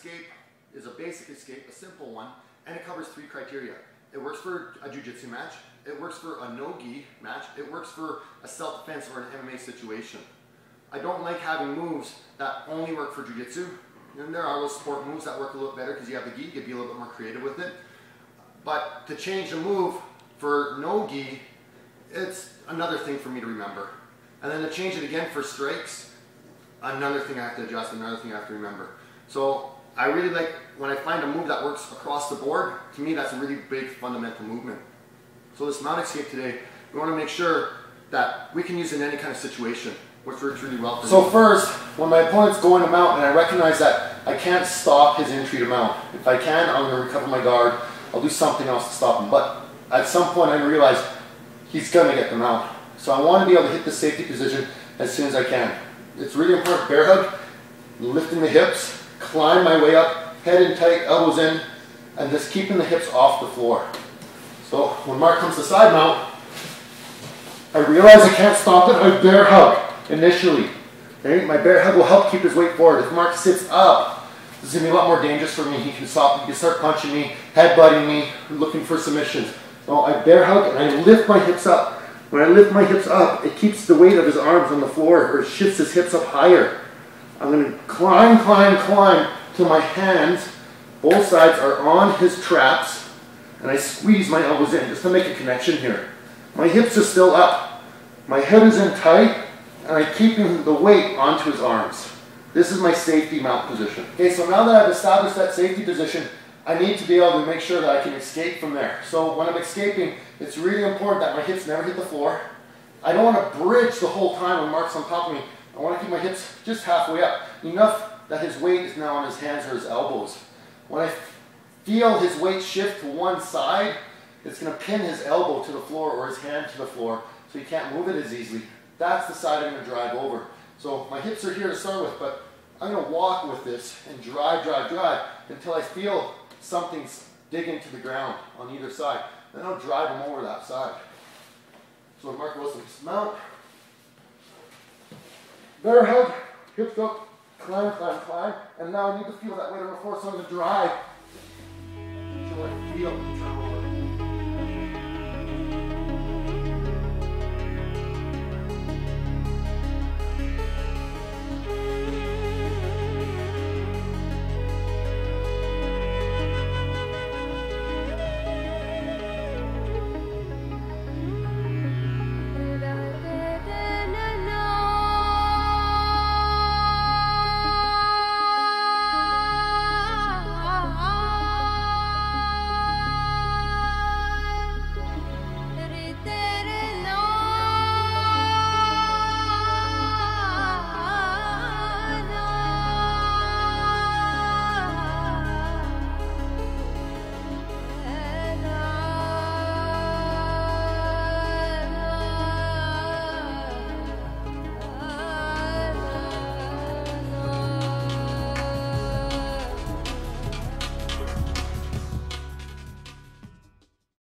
escape is a basic escape, a simple one, and it covers 3 criteria. It works for a jiu-jitsu match, it works for a no-gi match, it works for a self-defense or an MMA situation. I don't like having moves that only work for jiu-jitsu. And there are those sport moves that work a little better because you have the gi, you can be a little bit more creative with it. But to change a move for no-gi, it's another thing for me to remember. And then to change it again for strikes, another thing I have to adjust, another thing I have to remember. So I really like when I find a move that works across the board. To me, that's a really big fundamental movement. So this mount escape today, we want to make sure that we can use it in any kind of situation, which works really well for me. So first, when my opponent's going to mount and I recognize that I can't stop his entry to mount, if I can, I'm going to recover my guard. I'll do something else to stop him. But at some point I realize he's going to get the mount. So I want to be able to hit the safety position as soon as I can. It's really important, bear hug, lifting the hips, climb my way up, head in tight, elbows in, and just keeping the hips off the floor. So when Mark comes to side mount, I realize I can't stop it, I bear hug initially. Okay? My bear hug will help keep his weight forward. If Mark sits up, this is going to be a lot more dangerous for me. He can stop, he can start punching me, headbutting me, looking for submissions. So I bear hug and I lift my hips up. When I lift my hips up, it keeps the weight of his arms on the floor, or it shifts his hips up higher. I'm going to climb, climb, climb till my hands, both sides are on his traps, and I squeeze my elbows in just to make a connection here. My hips are still up. My head is in tight, and I'm keeping the weight onto his arms. This is my safety mount position. Okay, so now that I've established that safety position, I need to be able to make sure that I can escape from there. So when I'm escaping, it's really important that my hips never hit the floor. I don't want to bridge the whole time when Mark's on top of me. I want to keep my hips just halfway up, enough that his weight is now on his hands or his elbows. When I feel his weight shift to one side, it's going to pin his elbow to the floor or his hand to the floor, so he can't move it as easily. That's the side I'm going to drive over. So my hips are here to start with, but I'm going to walk with this and drive, drive, drive until I feel something's digging to the ground on either side. Then I'll drive him over that side. So when Mark goes to dismount, bear hug, hips up, climb, climb, climb, and now I need to feel that weight on the floor, so I'm going to drive until I feel him turn